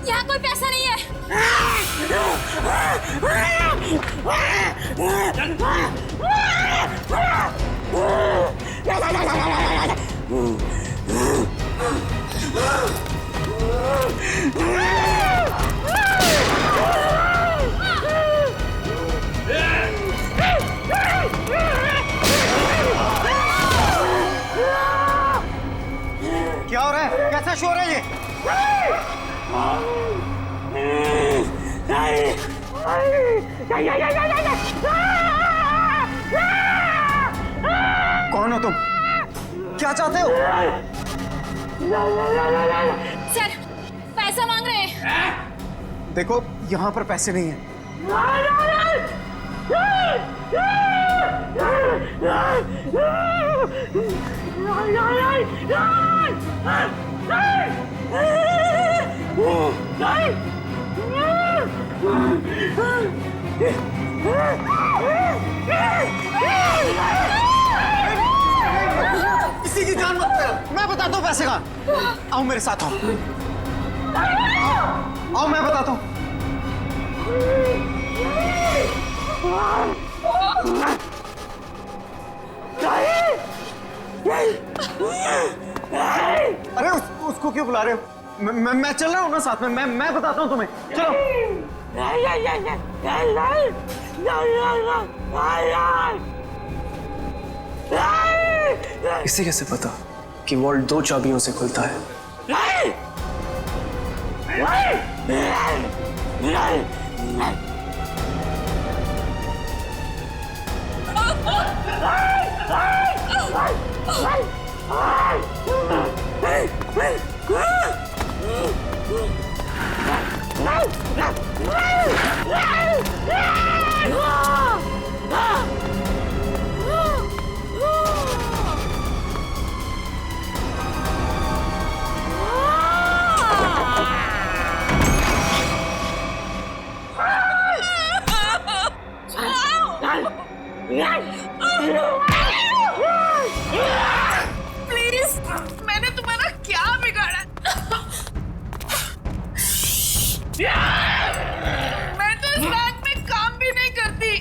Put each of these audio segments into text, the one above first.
यहाँ कोई पैसा नहीं है। क्या हो रहा है? कैसा शोर है ये? कौन हो तुम? क्या चाहते हो? सर, पैसा मांग रहे हैं। देखो, यहाँ पर पैसे नहीं हैं। किसी की जान मत करो। मैं बताता हूँ पैसे का। आओ मेरे साथ आओ। आओ मैं बताता हूँ। अरे उसको क्यों बुला रहे हो? मैं चल रहा हूँ ना साथ में। मैं बताता हूँ तुम्हें। चलो। इसे कैसे पता कि वॉल्ट 2 चाबियों से खुलता है? प्लीज, मैंने तुम्हारा क्या बिगाड़ा? मैं तो इस बैंक में काम भी नहीं करती।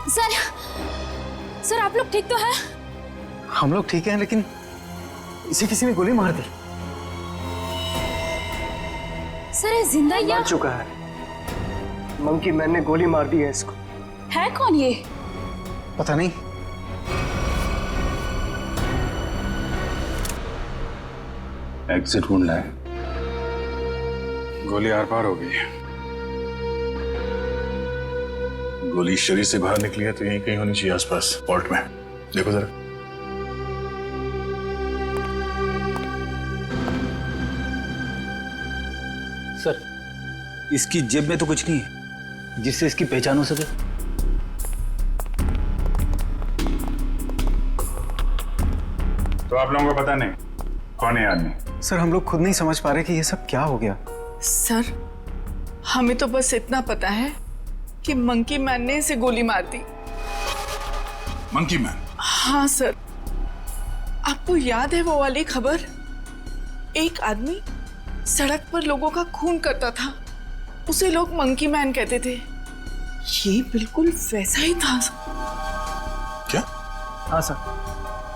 सर सर आप लोग ठीक तो हैं? हम लोग ठीक हैं, लेकिन इसे किसी ने गोली मार दी। सर ये जिंदा या मार चुका है। मंकी मैन ने गोली मार दी है इसको। है कौन ये? पता नहीं। एग्जिट ढूंढना है। गोली आर पार हो गई है। गोली शरीर से बाहर निकली है तो यहीं कहीं होनी चाहिए आसपास, वॉल्ट में। देखो जरा। सर, इसकी जेब में तो कुछ नहीं है जिससे इसकी पहचान हो सके। तो आप लोगों को पता नहीं कौन है आदमी? सर हम लोग खुद नहीं समझ पा रहे कि ये सब क्या हो गया। सर हमें तो बस इतना पता है कि मंकी मैन ने इसे गोली मार दी। Monkey man? हाँ सर, आपको याद है वो वाली खबर? एक आदमी सड़क पर लोगों का खून करता था, उसे लोग मंकी मैन कहते थे। ये बिल्कुल वैसा ही था। क्या? हाँ सर,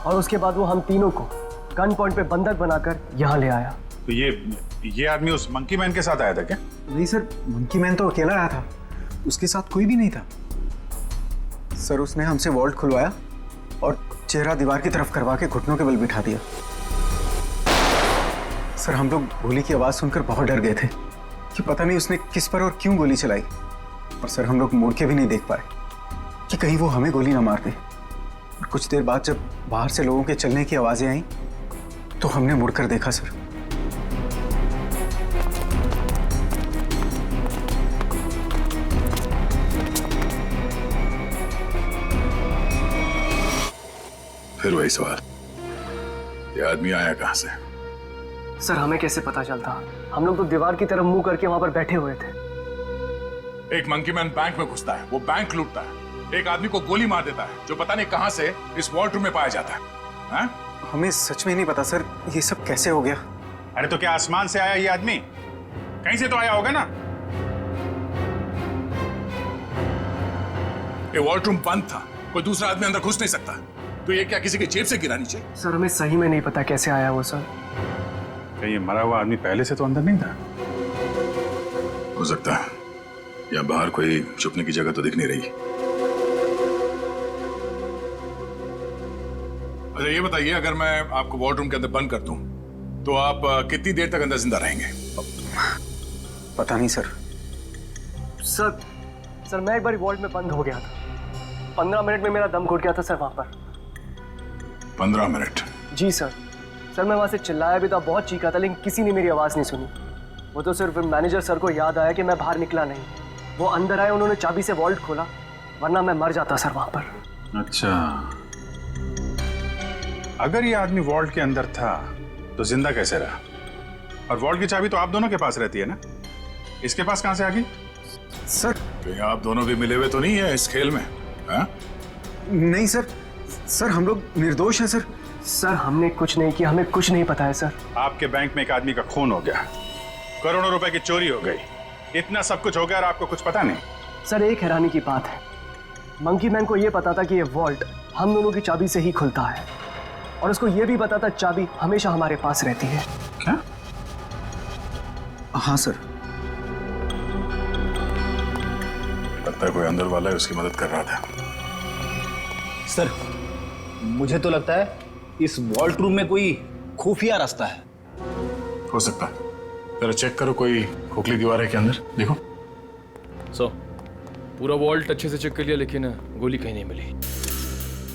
और उसके बाद वो हम तीनों को गन पॉइंट पे बंधक बनाकर यहाँ ले आया। तो ये आदमी उस मंकी मैन के साथ आया था क्या? नहीं सर, मंकी मैन तो अकेला आया था, उसके साथ कोई भी नहीं था। सर उसने हमसे वॉल्ट खुलवाया और चेहरा दीवार की तरफ करवा के घुटनों के बल बिठा दिया। सर हम लोग गोली की आवाज सुनकर बहुत डर गए थे कि पता नहीं उसने किस पर और क्यों गोली चलाई। और सर हम लोग मुड़ के भी नहीं देख पाए कि कहीं वो हमें गोली ना मार दे। और कुछ देर बाद जब बाहर से लोगों के चलने की आवाजें आई तो हमने मुड़कर देखा सर। फिर वही सवाल, ये आदमी आया कहां से? सर हमें कैसे पता चलता? हम लोग तो दीवार की तरफ मुंह करके वहां पर बैठे हुए थे। एक मंकी मैन बैंक में घुसता है, वो बैंक लूटता है, एक आदमी को गोली मार देता है जो पता नहीं कहां से इस वॉल्ट रूम में पाया जाता है। हाँ? हमें सच में नहीं पता सर ये सब कैसे हो गया। अरे तो क्या आसमान से आया ये आदमी? कहीं से तो आया होगा ना। ये वॉल्ट रूम बंद था, कोई दूसरा आदमी अंदर घुस नहीं सकता। तो ये क्या किसी के जेब से गिरा नीचे? सर हमें सही में नहीं पता कैसे आया वो सर। क्या ये मरा हुआ आदमी पहले से तो अंदर नहीं था? हो सकता है, या बाहर कोई छुपने की जगह तो दिख नहीं रही। अच्छा ये बताइए, अगर मैं आपको वॉल्ट रूम के अंदर बंद कर दूं तो आप कितनी देर तक अंदर जिंदा रहेंगे? पता नहीं सर। सर मैं एक बार वॉल्ट में बंद हो गया था। 15 मिनट में मेरा दम घुट गया था सर वहां पर। 15 मिनट? जी सर। सर मैं वहां से चिल्लाया भी था, बहुत चीखा था, लेकिन किसी ने मेरी आवाज नहीं सुनी। वो तो सिर्फ मैनेजर सर को याद आया कि मैं बाहर निकला नहीं। वो अंदर आए, उन्होंने चाबी से वॉल्ट खोला, वरना मैं मर जाता सर वहां पर। अच्छा, अगर ये आदमी वॉल्ट के अंदर था तो जिंदा कैसे रहा? और वॉल्ट की चाबी तो आप दोनों के पास रहती है ना, इसके पास कहां से आ गई? सर कहीं आप दोनों भी मिले हुए तो नहीं है इस खेल में? हा? नहीं सर, सर हम लोग निर्दोष हैं सर। सर हमने कुछ नहीं किया, हमें कुछ नहीं पता है सर। आपके बैंक में एक आदमी का खून हो गया, करोड़ों रुपए की चोरी हो गई, इतना सब कुछ हो गया और आपको कुछ पता नहीं? सर एक हैरानी की बात है, मंकी मैन को यह पता था कि ये वॉल्ट हम दोनों की चाबी से ही खुलता है, और उसको यह भी पता था चाबी हमेशा हमारे पास रहती है। क्या? हाँ सर। लगता है कोई अंदर वाला है, उसकी मदद कर रहा था। सर मुझे तो लगता है इस वॉल्ट रूम में कोई खुफिया रास्ता है। हो सकता है, जरा चेक करो, कोई खोखली दीवार है के अंदर, देखो। पूरा वॉल्ट अच्छे से चेक कर लिया, लेकिन गोली कहीं नहीं मिली।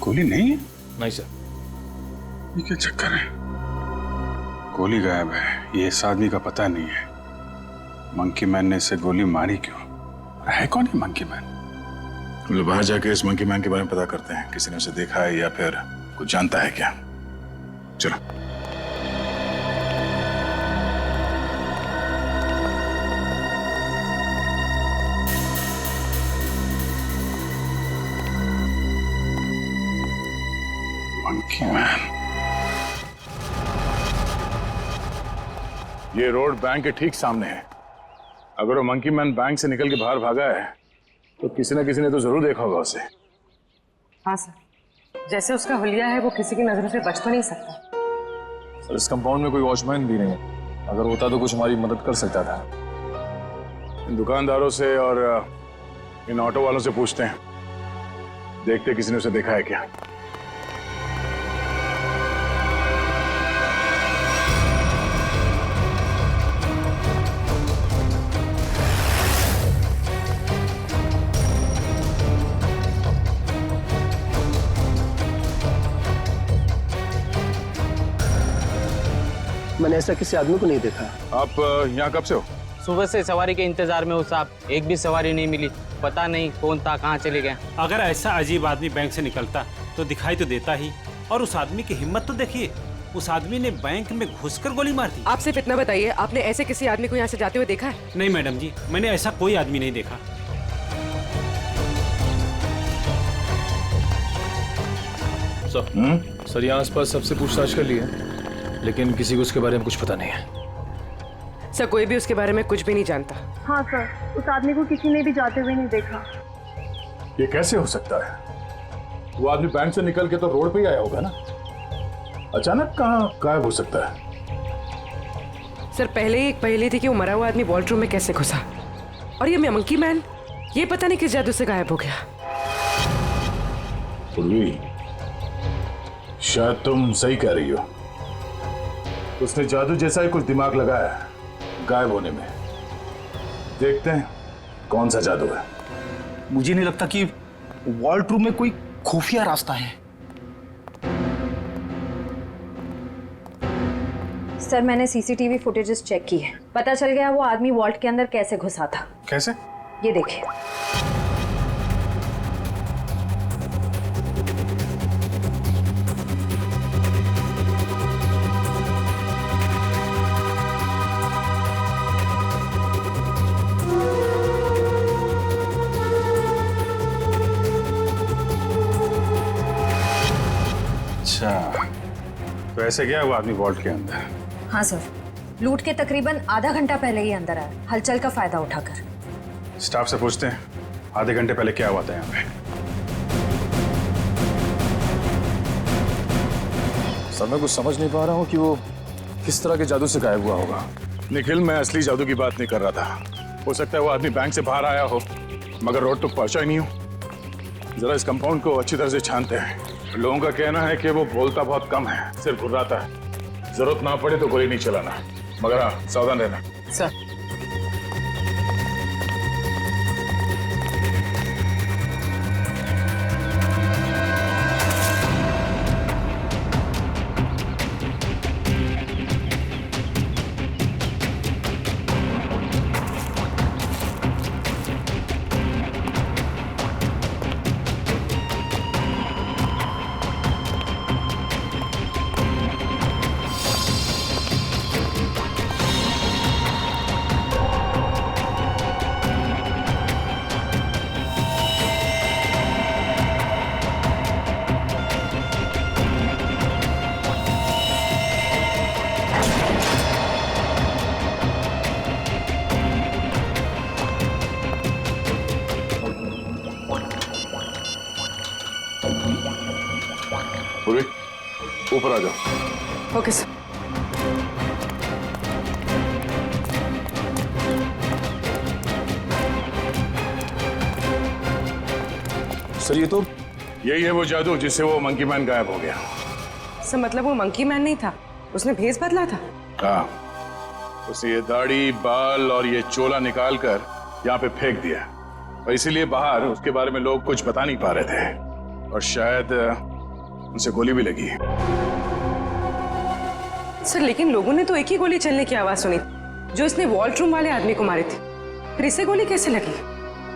गोली नहीं है? नहीं सर। ये क्या चक्कर है? गोली गायब है, ये इस आदमी का पता नहीं है। मंकी मैन ने इसे गोली मारी क्यों? है कौन है मंकी मैन? हम लोग बाहर जाके इस मंकी मैन के बारे में पता करते हैं, किसी ने उसे देखा है या फिर कुछ जानता है क्या। चलो। मंकी मैन, ये रोड बैंक के ठीक सामने है। अगर वो मंकी मैन बैंक से निकल के बाहर भागा है तो किसी ने तो जरूर देखा होगा उसे। हाँ सर, जैसे उसका हुलिया है वो किसी की नजरों से बच तो नहीं सकता। सर इस कंपाउंड में कोई वॉचमैन भी नहीं है, अगर होता तो कुछ हमारी मदद कर सकता था। इन दुकानदारों से और इन ऑटो वालों से पूछते हैं, देखते किसी ने उसे देखा है क्या। मैंने ऐसा किसी आदमी को नहीं देखा। आप यहाँ कब से हो? सुबह से सवारी के इंतजार में हूँ साहब, एक भी सवारी नहीं मिली। पता नहीं कौन था, कहाँ चले गए। अगर ऐसा अजीब आदमी बैंक से निकलता तो दिखाई तो देता ही। और उस आदमी की हिम्मत तो देखिए, उस आदमी ने बैंक में घुसकर गोली मार दी। आप सिर्फ इतना बताइए, आपने ऐसे किसी आदमी को यहाँ से जाते हुए देखा है? नहीं मैडम जी, मैंने ऐसा कोई आदमी नहीं देखा। सर यहाँ आसपास सबसे पूछताछ कर ली है, लेकिन किसी को उसके बारे में कुछ पता नहीं है। सर कोई भी उसके बारे में कुछ भी नहीं जानता। हाँ सर, उस आदमी को किसी ने भी जाते हुए नहीं देखा। ये कैसे हो सकता है? वो आदमी बैंक से निकल के तो रोड पे ही आया होगा ना, अचानक कहाँ गायब हो सकता है? सर पहले ही एक पहेली थी कि वो मरा हुआ आदमी वॉल्ट में कैसे घुसा, और ये मंकी मैन ये पता नहीं किस जादू से गायब हो गया। पूर्वी, शायद तुम सही कह रही हो, उसने जादू जैसा ही कुछ दिमाग लगाया है गायब होने में। देखते हैं कौन सा जादू है। मुझे नहीं लगता कि वॉल्ट रूम में कोई खुफिया रास्ता है। सर मैंने सीसीटीवी फुटेजेस चेक की है, पता चल गया वो आदमी वॉल्ट के अंदर कैसे घुसा था। कैसे? ये देखिए। अच्छा, तो ऐसे गया वो आदमी वॉल्ट के अंदर? हाँ सर, लूट के तकरीबन आधा घंटा पहले ही अंदर आया, हलचल का फायदा उठाकर। स्टाफ से पूछते हैं आधे घंटे पहले क्या हुआ था यहाँ पे। सर मैं कुछ समझ नहीं पा रहा हूँ कि वो किस तरह के जादू से गायब हुआ होगा। निखिल, मैं असली जादू की बात नहीं कर रहा था। हो सकता है वो आदमी बैंक से बाहर आया हो, मगर रोड तक पहुंचा ही नहीं हो। जरा इस कंपाउंड को अच्छी तरह से छानते हैं। लोगों का कहना है कि वो बोलता बहुत कम है, सिर्फ घुर्राता है। जरूरत ना पड़े तो गोली नहीं चलाना, मगर हाँ सावधान रहना। सर पूर्वी, ऊपर आ जाओ। Okay sir. सर ये तो यही है वो जादू जिससे वो मंकी मैन गायब हो गया। सर मतलब वो मंकी मैन नहीं था, उसने भेस बदला था। हाँ, उसे ये दाढ़ी, बाल और ये चोला निकाल कर यहाँ पे फेंक दिया, और इसीलिए बाहर उसके बारे में लोग कुछ बता नहीं पा रहे थे, और शायद उनसे गोली भी लगी। सर लेकिन लोगों ने तो एक ही गोली चलने की आवाज सुनी जो इसने वॉल्ट रूम वाले आदमी को मारी थी, फिर इसे गोली कैसे लगी?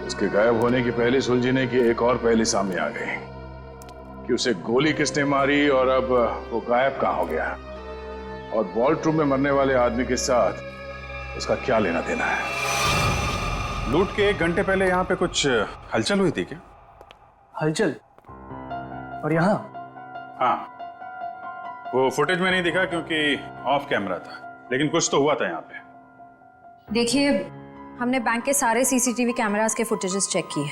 उसके गायब होने की पहले सुलझने की एक और पहली सामने आ गई कि उसे गोली किसने मारी और अब वो गायब कहाँ हो गया, और वॉल्ट रूम में मरने वाले आदमी के साथ उसका क्या लेना देना है। लूट के 1 घंटे पहले यहाँ पे कुछ हलचल हुई थी क्या? हलचल? और यहाँ? हाँ, वो फुटेज में नहीं दिखा क्योंकि ऑफ कैमरा था, लेकिन कुछ तो हुआ था यहाँ पे। देखिए, हमने बैंक के सारे सीसीटीवी कैमरास के फुटेजेस चेक किए,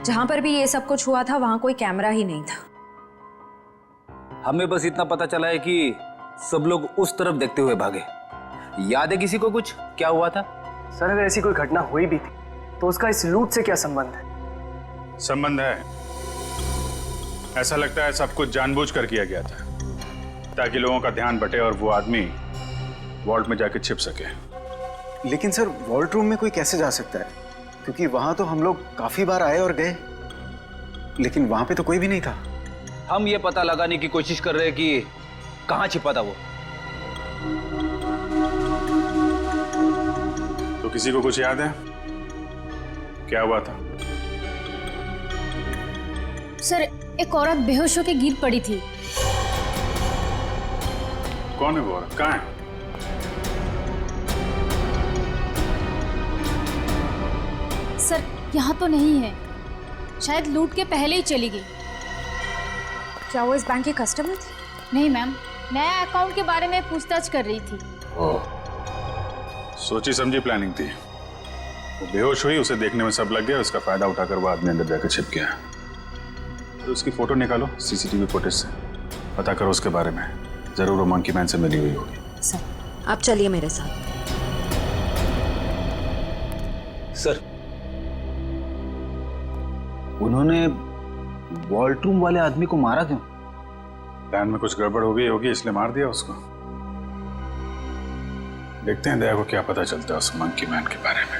जहां पर भी ये सब कुछ हुआ था वहां कोई कैमरा ही नहीं था। हमें बस इतना पता चला है कि सब लोग उस तरफ देखते हुए भागे। याद है किसी को कुछ क्या हुआ था? सर अगर ऐसी कोई घटना हुई भी थी तो उसका इस लूट से क्या संबंध है? संबंध है। ऐसा लगता है सब कुछ जानबूझकर किया गया था ताकि लोगों का ध्यान बटे और वो आदमी वॉल्ट में जाके छिप सके। लेकिन सर वॉल्ट रूम में कोई कैसे जा सकता है? क्योंकि वहां तो हम लोग काफी बार आए और गए, लेकिन वहां पे तो कोई भी नहीं था। हम ये पता लगाने की कोशिश कर रहे हैं कि कहां छिपा था वो। तो किसी को कुछ याद है क्या हुआ था? सर एक औरत बेहोश होकर गिर पड़ी थी। कौन है वो औरत? कहाँ है? सर यहाँ तो नहीं है, शायद लूट के पहले ही चली गई। क्या वो इस बैंक की कस्टमर थी? नहीं मैम, नया अकाउंट के बारे में पूछताछ कर रही थी। सोची समझी प्लानिंग थी। वो बेहोश हुई, उसे देखने में सब लग गया, उसका फायदा उठाकर वो आदमी अंदर जाकर छिप गया। तो उसकी फोटो निकालो सीसीटीवी फुटेज से, पता करो उसके बारे में। जरूर वो मंकी मैन से मिली हुई होगी। सर आप चलिए मेरे साथ। सर उन्होंने वॉल्ट रूम वाले आदमी को मारा क्यों? प्लान में कुछ गड़बड़ हो गई होगी इसलिए मार दिया उसको। देखते हैं दया को क्या पता चलता है उस मंकी मैन के बारे में।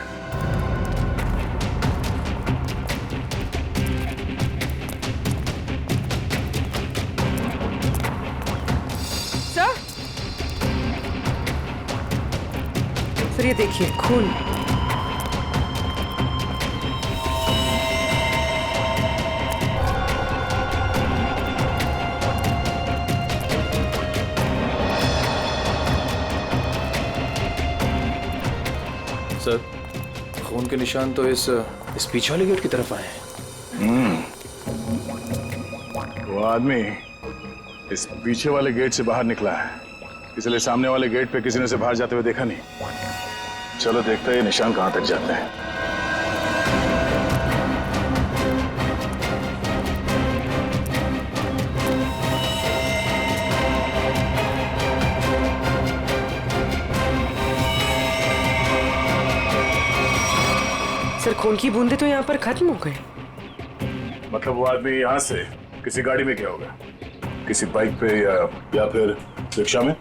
सर ये देखिए खून। सर खून के निशान तो इस पीछे वाले गेट की तरफ आए हैं। वो आदमी इस पीछे वाले गेट से बाहर निकला है, इसलिए सामने वाले गेट पे किसी ने उसे बाहर जाते हुए देखा नहीं। चलो देखते हैं ये निशान कहां तक जाते हैं। सर खून की बूंदे तो यहाँ पर खत्म हो गए। मतलब वो आदमी यहां से किसी गाड़ी में गया होगा, किसी बाइक पे या फिर रिक्शा में।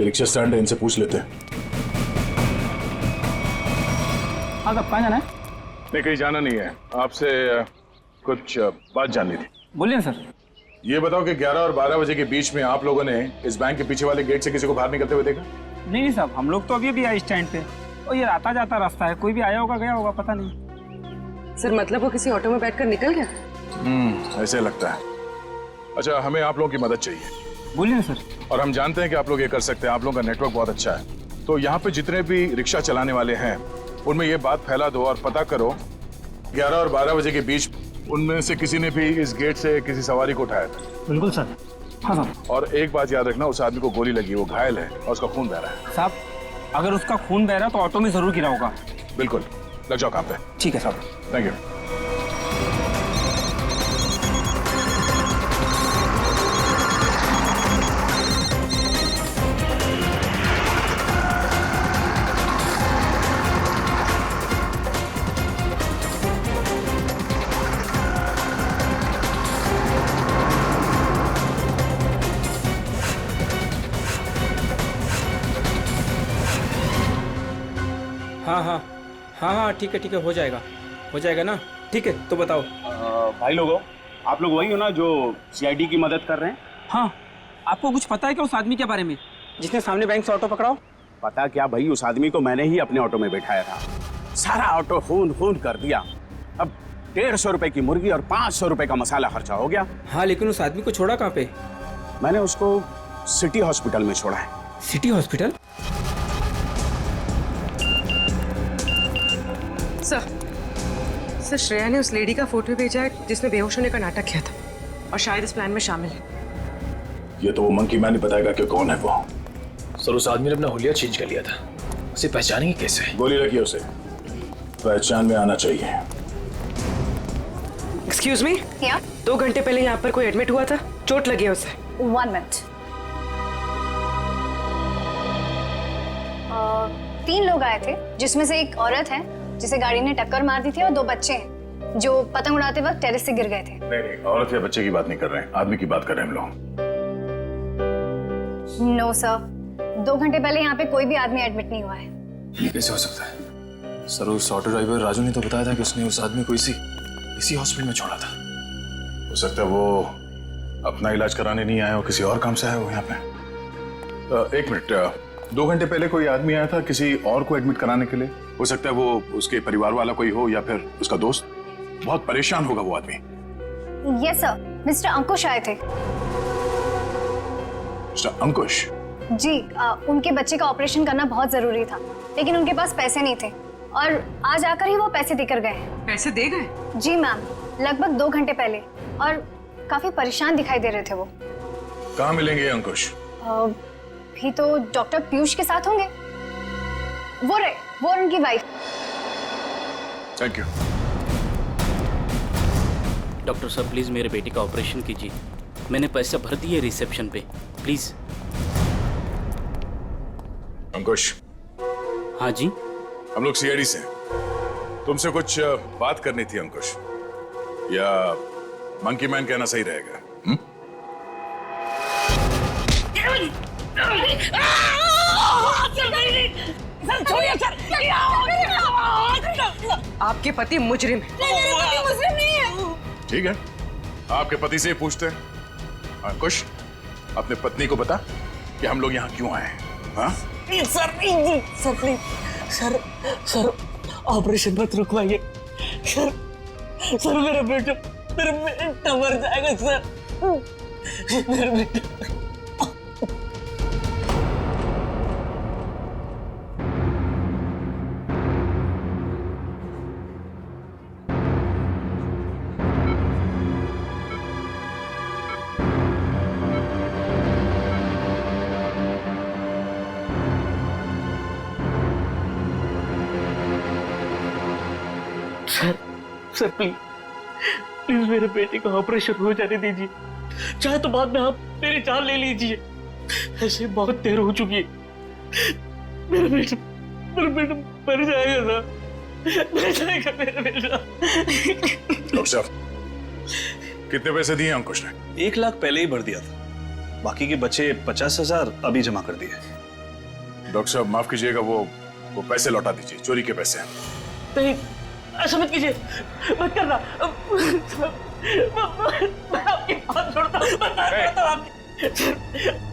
रिक्शा स्टैंड है, इनसे पूछ लेते हैं। हाँ कब कहाँ जाना है? नहीं कहीं जाना नहीं है, आपसे कुछ बात जाननी थी। बोलिए सर। ये बताओ कि 11 और 12 बजे के बीच में आप लोगों ने इस बैंक के पीछे वाले गेट से किसी को बाहर निकलते हुए देखा? नहीं साहब, हम लोग तो अभी आए स्टैंड पे और ये आता जाता रास्ता है, कोई भी आया होगा गया होगा पता नहीं। सर मतलब वो किसी ऑटो में बैठकर निकल गया? ऐसे लगता है। अच्छा हमें आप लोगों की मदद चाहिए। बोलिए सर। और हम जानते हैं कि आप लोग ये कर सकते हैं, आप लोगों का नेटवर्क बहुत अच्छा है। तो यहाँ पे जितने भी रिक्शा चलाने वाले हैं उनमें ये बात फैला दो और पता करो 11 और 12 बजे के बीच उनमें से किसी ने भी इस गेट से किसी सवारी को उठाया था। बिल्कुल सर। हाँ सर। और एक बात याद रखना, उस आदमी को गोली लगी, वो घायल है और उसका खून बह रहा है। साहब अगर उसका खून बह रहा तो ऑटो में जरूर गिरा होगा। बिल्कुल, लग जाओ काम पे। ठीक है साहब। Thank you. हाँ ठीक है हो जाएगा ना। ठीक है तो बताओ। भाई लोगों, आप लोग वही हो ना जो सीआईडी की मदद कर रहे हैं? हाँ, आपको कुछ पता है क्या उस आदमी के बारे में जिसने सामने बैंक से ऑटो पकड़ाओ? पता क्या भाई, उस आदमी को मैंने ही अपने ऑटो में बैठाया था। सारा ऑटो खून कर दिया। अब 150 रुपए की मुर्गी और 500 रुपए का मसाला खर्चा हो गया। हाँ लेकिन उस आदमी को छोड़ा कहाँ पे? मैंने उसको सिटी हॉस्पिटल में छोड़ा है। City hospital? सर श्रेया ने उस लेडी का फोटो भेजा है जिसने बेहोश होने का नाटक किया था और शायद इस प्लान में शामिल है। ये तो वो मंकी मैन ही बताएगा कि कौन है वो। सर उस आदमी ने अपना हुलिया चेंज कर लिया था, उसे पहचानेंगे कैसे? गोली लगी उसे, पहचान में आना चाहिए। एक्सक्यूज मी, या 2 घंटे पहले यहाँ पर कोई एडमिट हुआ था, चोट लगी है उसे। 1 मिनट। 3 लोग आए थे, जिसमें से एक औरत है जिसे गाड़ी ने टक्कर मार दी थी और 2 बच्चे हैं जो पतंग उड़ाते वक्त टेरेस से गिर गए थे। नहीं, औरत या बच्चे की बात नहीं कर रहे हैं, आदमी की बात कर रहे हैं हम लोग। नो सर, 2 घंटे पहले यहाँ पे कोई भी आदमी एडमिट नहीं हुआ है। ये कैसे हो सकता है? सर, उस ऑटो ड्राइवर राजू ने तो बताया था कि उसने उस आदमी को इसी हॉस्पिटल में छोड़ा था। हो सकता है वो अपना इलाज कराने नहीं आया हो, किसी और काम से आया हो यहाँ पे। 1 मिनट, 2 घंटे पहले कोई आदमी आया था किसी और को एडमिट कराने के लिए। हो सकता है वो उसके परिवार वाला कोई हो या फिर उसका दोस्त। बहुत परेशान होगा वो आदमी। यस सर, मिस्टर अंकुश आए थे। मिस्टर अंकुश? जी, उनके बच्चे का ऑपरेशन करना बहुत जरूरी था, लेकिन उनके पास पैसे नहीं थे और आज आकर ही वो पैसे देकर गए। पैसे दे गए? जी मैम, लगभग 2 घंटे पहले, और काफी परेशान दिखाई दे रहे थे वो। कहाँ मिलेंगे अंकुश? भी तो डॉक्टर पीयूष के साथ होंगे। वो और उनकी वाइफ। Thank you. डॉक्टर साहब, प्लीज मेरे बेटे का ऑपरेशन कीजिए। मैंने पैसे भर दिए रिसेप्शन पे, प्लीज। अंकुश। हाँ जी। हम लोग सीआईडी से हैं। तुमसे कुछ बात करनी थी अंकुश, या मंकी मैन कहना सही रहेगा? आपके पति मुजरिम है। ठीक है, आपके पति से ही पूछते हैं। अंकुश, अपने पत्नी को बता कि हम लोग यहाँ क्यों आए हैं। हाँ? सर प्लीज, सर ऑपरेशन मत रुकवाइए। सर मेरा बेटा मर जाएगा सर, मेरा बेटा। सर प्लीज मेरे बेटे का ऑपरेशन हो जाने दीजिए, चाहे तो बाद में आप मेरी जान ले लीजिए। ऐसे बहुत देर हो चुकी है। मेरा बेटा मर जाएगा सर, मर जाएगा मेरा बेटा। डॉक्टर साहब, कितने पैसे दिए अंकुश ने? 1 लाख पहले ही भर दिया था, बाकी के बचे 50,000 अभी जमा कर दिए। डॉक्टर साहब माफ कीजिएगा, वो पैसे लौटा दीजिए, चोरी के पैसे। नहीं, ऐसा मत कीजिए, मत करना। मैं आपकी बात छोड़ता हूँ,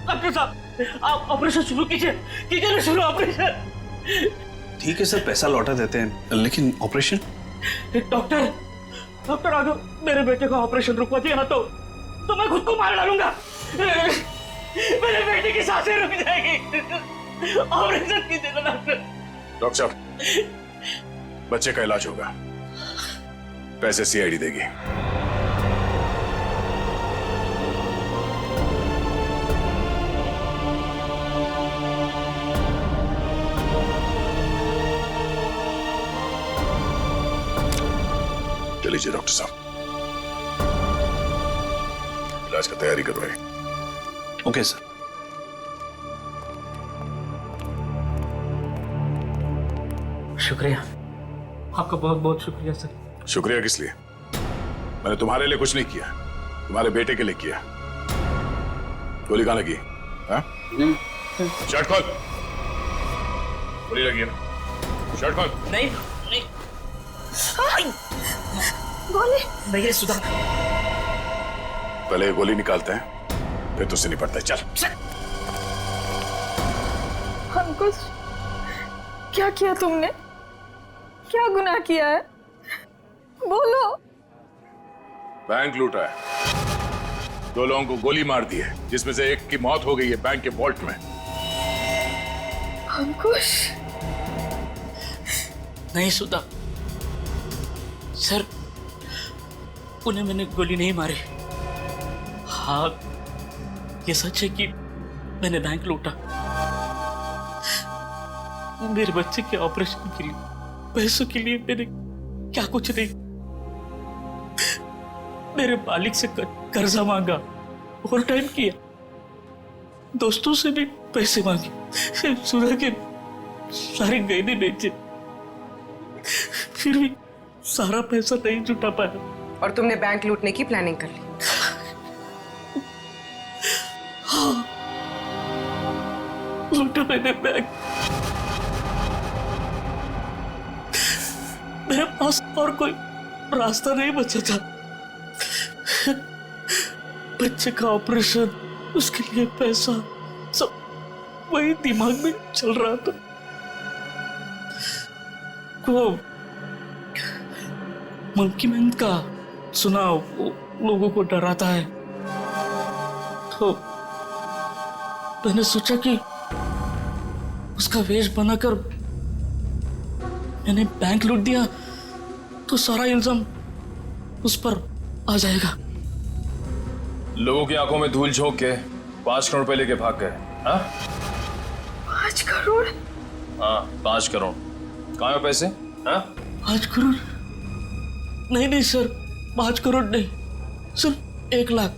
डॉक्टर साहब आप ऑपरेशन शुरू कीजिए ना, शुरू ऑपरेशन। ठीक है सर, पैसा लौटा देते हैं, लेकिन ऑपरेशन? डॉक्टर राजू, मेरे बेटे का ऑपरेशन रुकवा दिया ना तो मैं खुद को मार डालूंगा। मेरे बेटे की सांसें रुक जाएगी। ऑपरेशन कीजिएगा डॉक्टर। डॉक्टर साहब, बच्चे का इलाज होगा, पैसे सीआईडी देगी। चलिए डॉक्टर साहब, इलाज का तैयारी करवाइए। Okay sir. शुक्रिया, आपका बहुत बहुत शुक्रिया सर। शुक्रिया किस लिए? मैंने तुम्हारे लिए कुछ नहीं किया, तुम्हारे बेटे के लिए किया। गोली कहाँ लगी? हाँ? शर्ट खोल। गोली लगी है ना? शर्ट खोल। नहीं गोली नहीं, सुधा। पहले गोली निकालते हैं, फिर तुझसे निपटते हैं। चल। अंकुश, क्या किया तुमने? क्या गुनाह किया है? बोलो। बैंक लूटा है, 2 लोगों को गोली मार दी है, जिसमें से एक की मौत हो गई है बैंक के वॉल्ट में। अंकुश। नहीं सुधा, सर उन्हें मैंने गोली नहीं मारी। हाँ, ये सच है कि मैंने बैंक लूटा। मेरे बच्चे के ऑपरेशन के लिए, पैसों के लिए मैंने क्या कुछ नहीं। मेरे मालिक से कर्जा मांगा, ओवर टाइम किया, दोस्तों से भी पैसे मांगे, सुना के सारे गहने बेचे, फिर भी सारा पैसा नहीं जुटा पाया। और तुमने बैंक लूटने की प्लानिंग कर ली? हाँ, लूटा मैंने बैंक। मेरे पास और कोई रास्ता नहीं बचा था। बच्चे का ऑपरेशन, उसके लिए पैसा, सब वही दिमाग में चल रहा था। वो मंकी मैन का सुना, वो लोगों को डराता है, तो मैंने सोचा कि उसका वेश बनाकर मैंने बैंक लूट दिया तो सारा इल्जाम उस पर आ जाएगा। लोगों की आंखों में धूल झोंक के 5 करोड़ रुपए लेके भाग गए। हाँ 5 करोड़? हाँ 5 करोड़। कहाँ है पैसे? हाँ 5 करोड़ नहीं सर, 5 करोड़ नहीं, सिर्फ 1 लाख।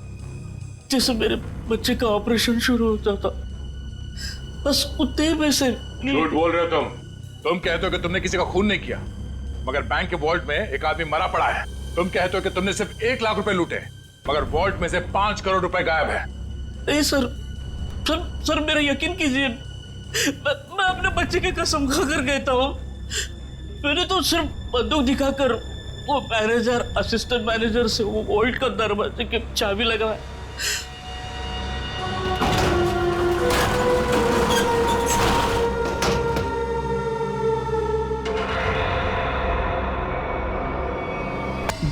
जैसे मेरे बच्चे का ऑपरेशन शुरू हो जाता, बस उतने पैसे। झूठ बोल रहे हो तुम कहते हो कि तुमने किसी का खून नहीं किया, मगर बैंक के वॉल्ट में एक आदमी मरा पड़ा है। तुम कहते हो कि तुमने सिर्फ 1 लाख रुपए लूटे, मगर वॉल्ट में से 5 करोड़ रुपए गायब है। नहीं सर मेरा यकीन कीजिए, मैं अपने बच्चे की कसम खाकर कहता हूँ, मैंने तो सिर्फ बंदूक दिखाकर वो मैनेजर, असिस्टेंट मैनेजर से वो वॉल्ट का दरवाजे की चाबी लगाया।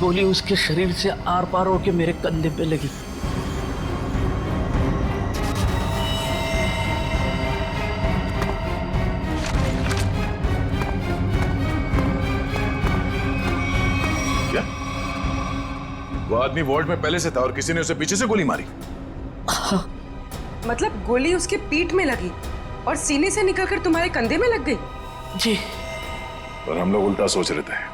गोली उसके शरीर से आर पार होकर मेरे कंधे पे लगी। क्या वो आदमी वॉल्ट में पहले से था और किसी ने उसे पीछे से गोली मारी? मतलब गोली उसके पीठ में लगी और सीने से निकलकर तुम्हारे कंधे में लग गई? जी। और हम लोग उल्टा सोच रहे थे,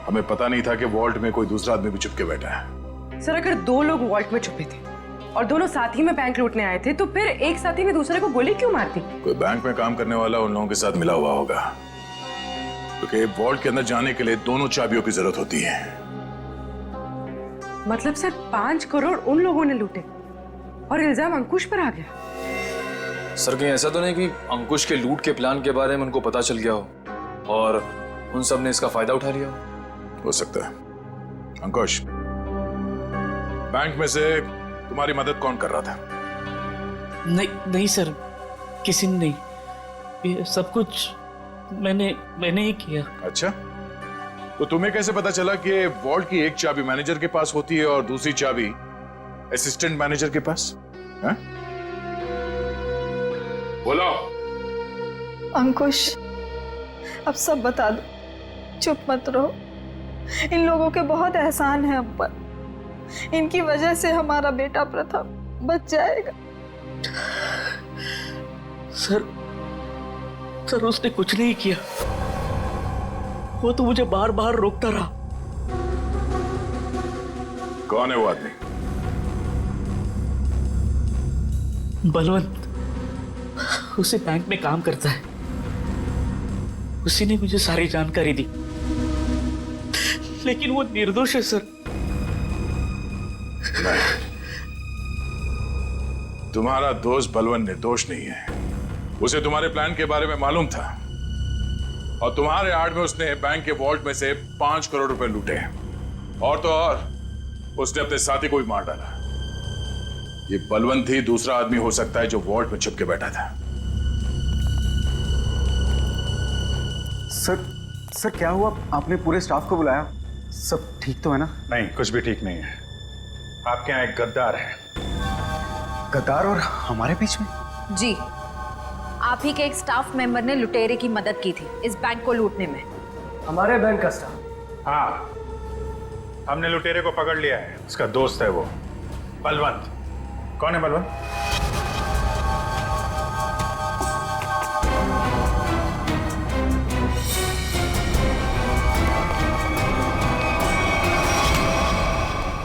हमें पता नहीं था कि वॉल्ट में कोई दूसरा आदमी भी छुप के बैठा है। सर अगर 2 लोग वॉल्ट में छुपे थे और दोनों साथ ही में बैंक लूटने आए थे, तो फिर एक साथी ने दूसरे को गोली क्यों मार दी? कोई बैंक में काम करने वाला उन लोगों के साथ मिला हुआ होगा, क्योंकि वॉल्ट के अंदर जाने के लिए दोनों चाबियों की जरूरत होती है। मतलब सर 5 करोड़ उन लोगों ने लूटे और इल्जाम अंकुश पर आ गया? सर कहीं ऐसा तो नहीं कि अंकुश के लूट के प्लान के बारे में उनको पता चल गया हो और उन सब ने इसका फायदा उठा लिया हो सकता है। अंकुश, बैंक में से तुम्हारी मदद कौन कर रहा था? नहीं सर, किसी ने नहीं, ये सब कुछ मैंने ही किया। अच्छा, तो तुम्हें कैसे पता चला कि वॉल्ट की एक चाबी मैनेजर के पास होती है और दूसरी चाबी असिस्टेंट मैनेजर के पास? है? बोलो। अंकुश, अब सब बता दो, चुप मत रहो। इन लोगों के बहुत एहसान है हम पर। इनकी वजह से हमारा बेटा प्रथम बच जाएगा। सर उसने कुछ नहीं किया, वो तो मुझे बार बार रोकता रहा। कौन है वो आदमी? बलवंत, उसी बैंक में काम करता है, उसी ने मुझे सारी जानकारी दी, लेकिन वो निर्दोष है सर। नहीं, तुम्हारा दोस्त बलवंत निर्दोष नहीं है। उसे तुम्हारे प्लान के बारे में मालूम था और तुम्हारे आड़ में उसने बैंक के वॉल्ट में से 5 करोड़ रुपए लूटे, और तो और उसने अपने साथी को भी मार डाला। ये बलवंत ही दूसरा आदमी हो सकता है जो वॉल्ट में छुप के बैठा था। सर क्या हुआ? आपने पूरे स्टाफ को बुलाया? सब ठीक तो है ना? नहीं, कुछ भी ठीक नहीं है। आपके यहाँ एक गद्दार है। गद्दार और हमारे बीच में? जी, आप ही के एक स्टाफ मेंबर ने लुटेरे की मदद की थी इस बैंक को लूटने में। हमारे बैंक का स्टाफ? हाँ, हमने लुटेरे को पकड़ लिया है। उसका दोस्त है वो बलवंत। कौन है बलवंत?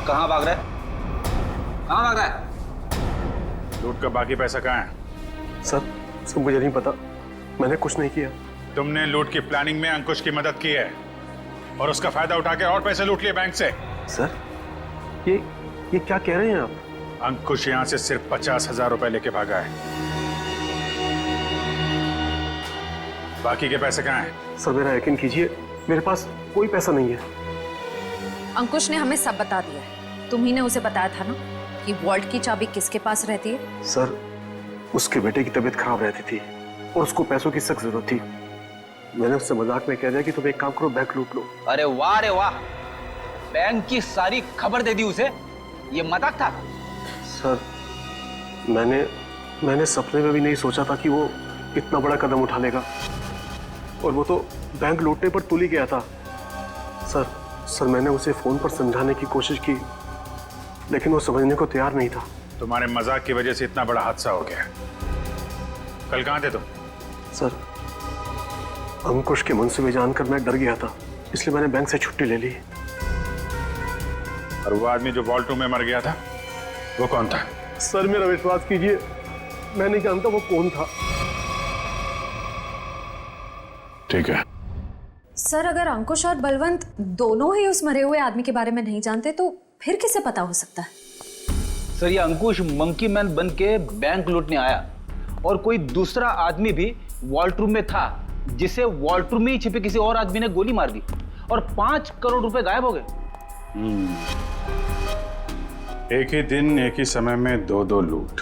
कहाँ कहाँ भाग रहा है? कहाँ भाग रहा है? लूट का बाकी पैसा कहाँ है? सर मुझे नहीं पता, मैंने कुछ नहीं किया। तुमने लूट की प्लानिंग में अंकुश की मदद की है और उसका फायदा उठा के और पैसे लूट लिए बैंक से। सर ये क्या कह रहे हैं आप? अंकुश यहां से सिर्फ 50,000 रुपए लेके भागा है। बाकी के पैसे कहाँ हैं? सर मेरा यकीन कीजिए, मेरे पास कोई पैसा नहीं है। अंकुश ने हमें सब बता दिया है। तुम ही ने उसे बताया था ना कि वॉल्ट की चाबी किसके पास रहती है? सर उसके बेटे की तबीयत खराब रहती थी और उसको पैसों की सख्त जरूरत थी। मैंने उससे मजाक में कह दिया कि तुम एक काम करो, बैंक लूट लो। अरे वाह रे वाह, बैंक की सारी खबर दे दी उसे। ये मजाक था? सर मैंने सपने में भी नहीं सोचा था कि वो इतना बड़ा कदम उठा लेगा, और वो तो बैंक लूटने पर तुल ही गया था। सर मैंने उसे फोन पर समझाने की कोशिश की, लेकिन वो समझने को तैयार नहीं था। तुम्हारे मजाक की वजह से इतना बड़ा हादसा हो गया। कल कहाँ थे तुम? सर अंकुश के मंसूबे जानकर मैं डर गया था, इसलिए मैंने बैंक से छुट्टी ले ली। और वो आदमी जो वॉल्ट रूम में मर गया था, वो कौन था? सर मेरा विश्वास कीजिए, मैं नहीं जानता वो कौन था। ठीक है। सर अगर अंकुश और बलवंत दोनों ही उस मरे हुए आदमी के बारे में नहीं जानते तो फिर किसे पता हो सकता है? सर ये अंकुश मंकी मैन बन के बैंक लूटने आया और कोई दूसरा आदमी भी वॉल्ट रूम में था, जिसे वॉल्ट रूम में ही छिपे किसी और आदमी ने गोली मार दी और 5 करोड़ रुपए गायब हो गए। एक ही दिन एक ही समय में दो लूट,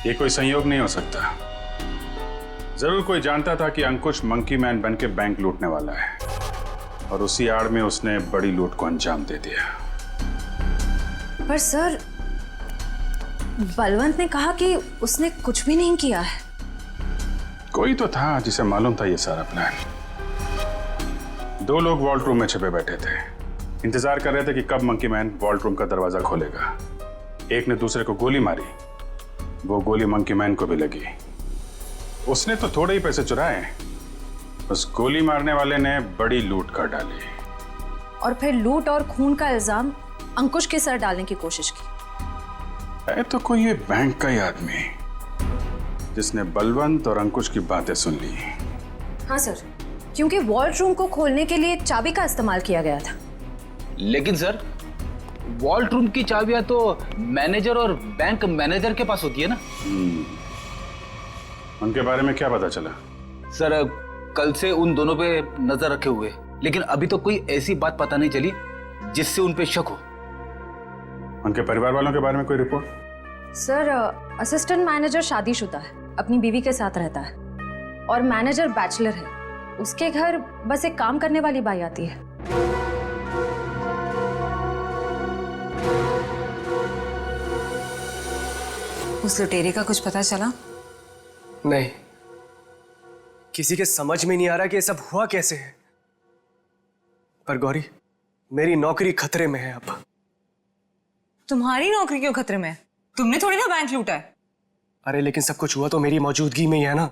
ये कोई संयोग नहीं हो सकता। जरूर कोई जानता था कि अंकुश मंकी मैन बन के बैंक लूटने वाला है और उसी आड़ में उसने बड़ी लूट को अंजाम दे दिया। पर सर बलवंत ने कहा कि उसने कुछ भी नहीं किया है। कोई तो था जिसे मालूम था ये सारा प्लान। 2 लोग वॉल्ट रूम में छिपे बैठे थे, इंतजार कर रहे थे कि कब मंकी मैन वॉल्ट रूम का दरवाजा खोलेगा। एक ने दूसरे को गोली मारी, वो गोली मंकी मैन को भी लगी। उसने तो थोड़े ही पैसे चुराए, उस गोली मारने वाले ने बड़ी लूट कर डाली और फिर लूट और खून का इल्जाम अंकुश के सर डालने की कोशिश की। है तो कोई ये बैंक का ही आदमी जिसने बलवंत और अंकुश की बातें सुन ली। हाँ सर, क्योंकि वॉल्ट रूम को खोलने के लिए चाबी का इस्तेमाल किया गया था। लेकिन सर वॉल्ट रूम की चाबियां तो मैनेजर और बैंक मैनेजर के पास होती है ना। उनके बारे में क्या पता चला? सर कल से उन दोनों पे नजर रखे हुए, लेकिन अभी तो कोई ऐसी बात पता नहीं चली जिससे उन पे शक हो। उनके परिवार वालों के बारे में कोई रिपोर्ट? सर असिस्टेंट मैनेजर शादीशुदा है, अपनी बीवी के साथ रहता है, और मैनेजर बैचलर है। उसके घर बस एक काम करने वाली बाई आती है। उस लुटेरे का कुछ पता चला? नहीं, किसी के समझ में नहीं आ रहा कि ये सब हुआ कैसे है। पर गौरी, मेरी नौकरी खतरे में है अब। तुम्हारी नौकरी क्यों खतरे में है? तुमने थोड़ी ना बैंक लूटा है। अरे लेकिन सब कुछ हुआ तो मेरी मौजूदगी में ही है ना।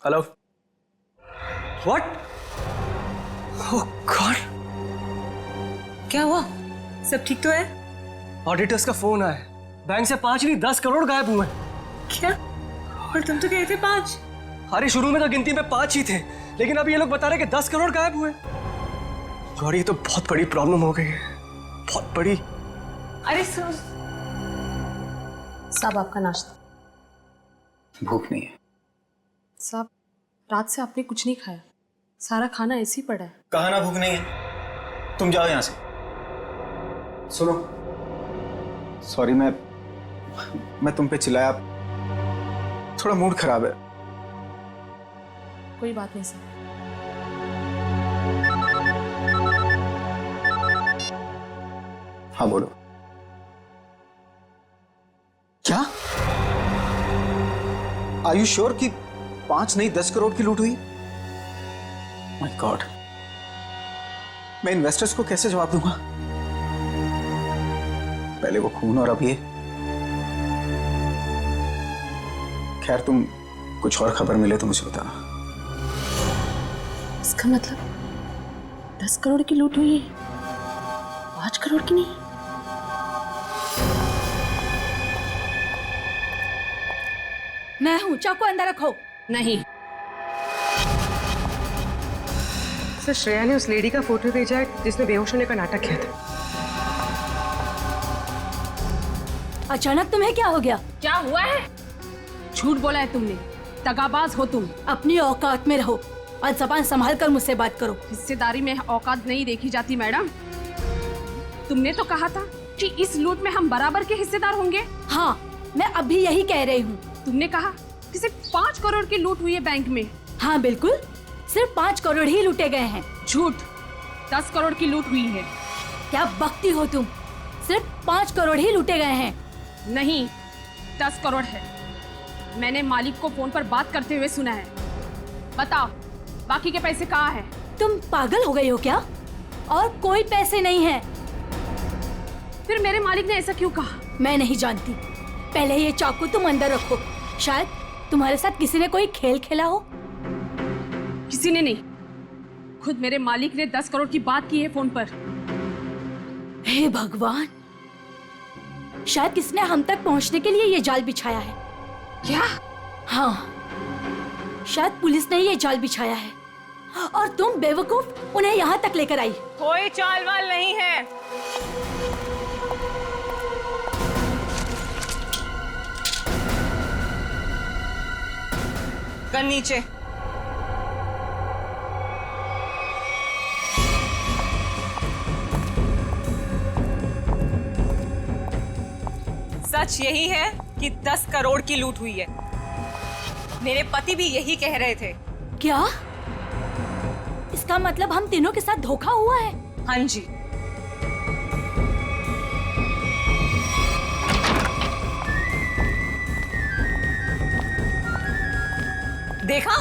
Hello, what? ओह गॉड, क्या हुआ? सब ठीक तो है? ऑडिटर्स का फोन आया, बैंक से 5 नहीं 10 करोड़ गायब हुए। क्या? और तुम तो कह रहे थे 5। अरे शुरू में तो गिनती में 5 ही थे, लेकिन अभी ये लोग बता रहे कि 10 करोड़ गायब हुए। गौरी, ये तो बहुत बड़ी प्रॉब्लम हो गई है, बहुत बड़ी। अरे साहब आपका नाश्ता। भूख नहीं है साहब, रात से आपने कुछ नहीं खाया, सारा खाना ऐसे ही पड़ा है। कहा ना भूख नहीं है, तुम जाओ यहां से। सुनो, सॉरी मैं तुम पे चिल्लाया, थोड़ा मूड खराब है। कोई बात नहीं सर। हाँ बोलो। क्या? आर यू श्योर कि 5 नहीं 10 करोड़ की लूट हुई? माय गॉड, मैं इन्वेस्टर्स को कैसे जवाब दूंगा? पहले वो खून और अब ये। खैर तुम कुछ और खबर मिले तो मुझे बताना। इसका मतलब 10 करोड़ की लूट हुई है, 5 करोड़ की नहीं। मैं हूं, चाकू अंदर रखो। नहीं। सर श्रेया ने उस लेडी का फोटो भेजा है जिसने बेहोश होने का नाटक किया था। अचानक तुम्हें क्या हो गया? क्या हुआ है? झूठ बोला है तुमने, दगाबाज हो तुम। अपनी औकात में रहो और जबान संभाल कर मुझसे बात करो। हिस्सेदारी में औकात नहीं देखी जाती मैडम। तुमने तो कहा था कि इस लूट में हम बराबर के हिस्सेदार होंगे। हाँ, मैं अभी यही कह रही हूँ। तुमने कहा कि सिर्फ 5 करोड़ की लूट हुई है बैंक में। हाँ बिल्कुल, सिर्फ 5 करोड़ ही लूटे गए हैं। झूठ, 10 करोड़ की लूट हुई है। क्या बकती हो तुम? सिर्फ 5 करोड़ ही लूटे गए हैं। नहीं, 10 करोड़ है। मैंने मालिक को फोन पर बात करते हुए सुना है। बताओ, बाकी के पैसे कहाँ हैं? तुम पागल हो गई हो क्या? और कोई पैसे नहीं है। फिर मेरे मालिक ने ऐसा क्यों कहा? मैं नहीं जानती। पहले ये चाकू तुम अंदर रखो। शायद तुम्हारे साथ किसी ने कोई खेल खेला हो। किसी ने नहीं, खुद मेरे मालिक ने 10 करोड़ की बात की है फोन पर। हे भगवान, शायद किसने हम तक पहुंचने के लिए ये जाल बिछाया है। क्या? हाँ, शायद पुलिस ने ये जाल बिछाया है और तुम बेवकूफ उन्हें यहाँ तक लेकर आई। कोई चाल वाल नहीं है। कर नीचे। सच यही है कि 10 करोड़ की लूट हुई है। मेरे पति भी यही कह रहे थे। क्या? इसका मतलब हम तीनों के साथ धोखा हुआ है? हाँ जी। देखा,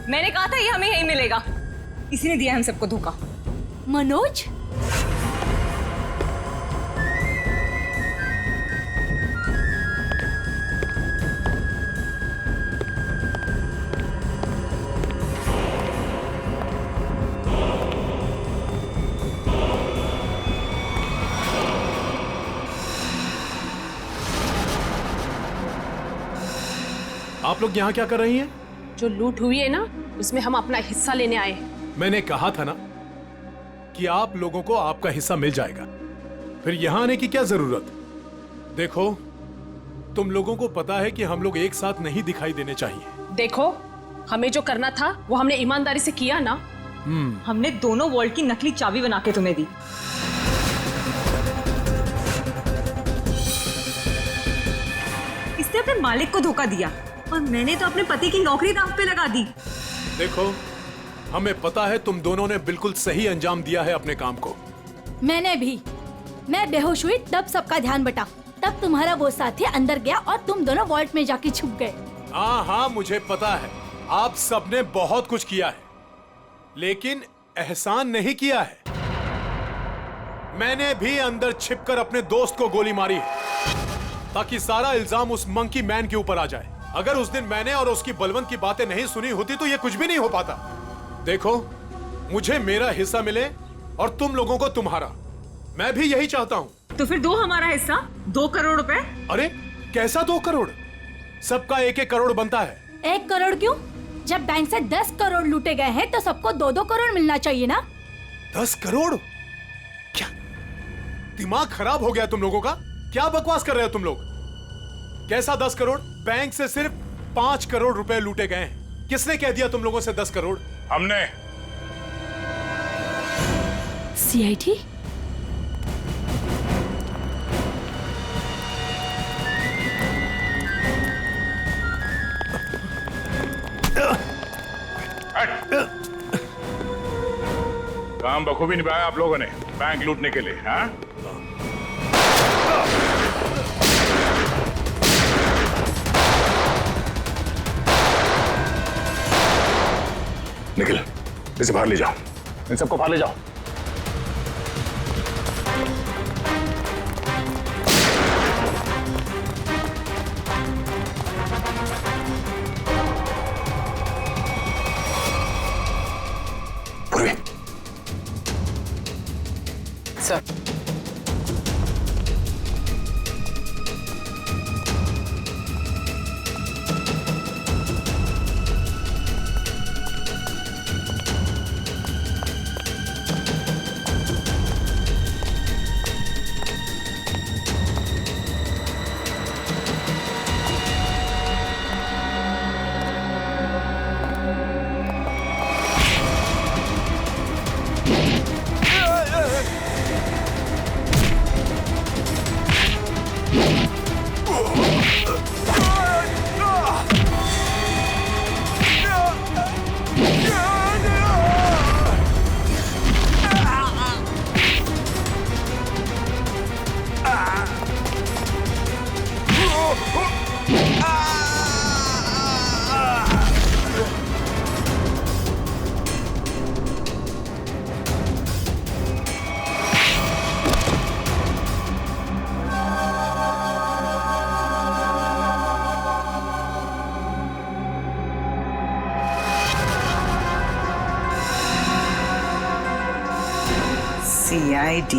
मैंने कहा था ये हमें यही मिलेगा। इसी ने दिया हम सबको धोखा। मनोज? आप लोग यहाँ क्या कर रही हैं? जो लूट हुई है ना, उसमें हम अपना हिस्सा लेने आए हैं। मैंने कहा था ना कि आप लोगों को आपका हिस्सा मिल जाएगा, फिर यहाँ आने की क्या जरूरत? देखो, तुम लोगों को पता है कि हम लोग एक साथ नहीं दिखाई देने चाहिए। देखो, हमें जो करना था वो हमने ईमानदारी से किया ना। हमने दोनों वॉल्ट की नकली चाबी बना के तुम्हें दी। इसने अपने मालिक को धोखा दिया और मैंने तो अपने पति की नौकरी दांव पे लगा दी। देखो, हमें पता है तुम दोनों ने बिल्कुल सही अंजाम दिया है अपने काम को। मैंने भी। मैं बेहोश हुई तब सबका ध्यान बटा। तब तुम्हारा वो साथी अंदर गया और तुम दोनों वॉल्ट में जाके छुप गए। हाँ हाँ, मुझे पता है आप सबने बहुत कुछ किया है, लेकिन एहसान नहीं किया है। मैंने भी अंदर छिपकर अपने दोस्त को गोली मारी है ताकि सारा इल्जाम उस मंकी मैन के ऊपर आ जाए। अगर उस दिन मैंने और उसकी बलवंत की बातें नहीं सुनी होती तो ये कुछ भी नहीं हो पाता। देखो, मुझे मेरा हिस्सा मिले और तुम लोगों को तुम्हारा। मैं भी यही चाहता हूँ। तो फिर दो हमारा हिस्सा, 2 करोड़ रुपए। अरे कैसा 2 करोड़? सबका 1-1 करोड़ बनता है। 1 करोड़ क्यों? जब बैंक से 10 करोड़ लूटे गए हैं तो सबको 2-2 करोड़ मिलना चाहिए ना। 10 करोड़? क्या दिमाग खराब हो गया तुम लोगों का? क्या बकवास कर रहे हो तुम लोग? कैसा 10 करोड़? बैंक से सिर्फ 5 करोड़ रुपए लूटे गए हैं। किसने कह दिया तुम लोगों से 10 करोड़? हमने। सीआईडी? काम बखूबी निभाया आप लोगों ने बैंक लूटने के लिए। हाँ, निखिल, इसे बाहर ले जाओ। इन सबको बाहर ले जाओ। CID।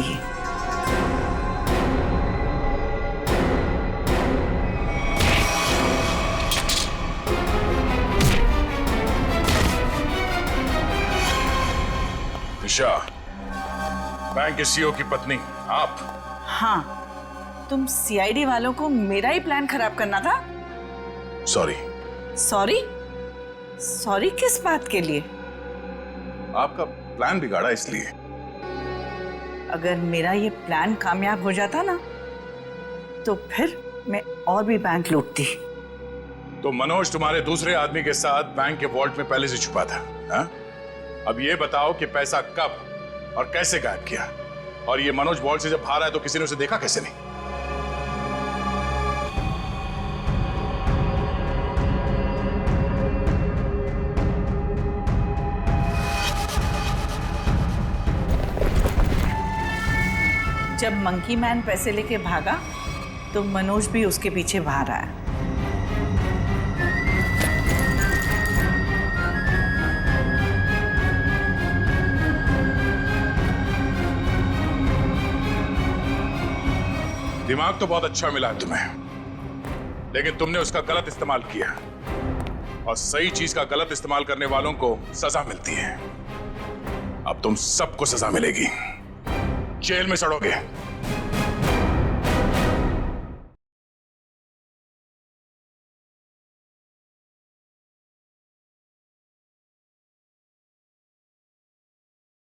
निशा, बैंक के CEO की पत्नी आप? हाँ, तुम CID वालों को मेरा ही प्लान खराब करना था। सॉरी। सॉरी? सॉरी किस बात के लिए? आपका प्लान बिगाड़ा इसलिए। अगर मेरा ये प्लान कामयाब हो जाता ना, तो फिर मैं और भी बैंक लूटती। तो मनोज तुम्हारे दूसरे आदमी के साथ बैंक के वॉल्ट में पहले से छुपा था, हा? अब ये बताओ कि पैसा कब और कैसे गायब किया? और ये मनोज वॉल्ट से जब बाहर आया तो किसी ने उसे देखा कैसे नहीं? जब मंकी मैन पैसे लेके भागा तो मनोज भी उसके पीछे बाहर आया। दिमाग तो बहुत अच्छा मिला है तुम्हें, लेकिन तुमने उसका गलत इस्तेमाल किया, और सही चीज का गलत इस्तेमाल करने वालों को सजा मिलती है। अब तुम सबको सजा मिलेगी, जेल में सड़ोगे।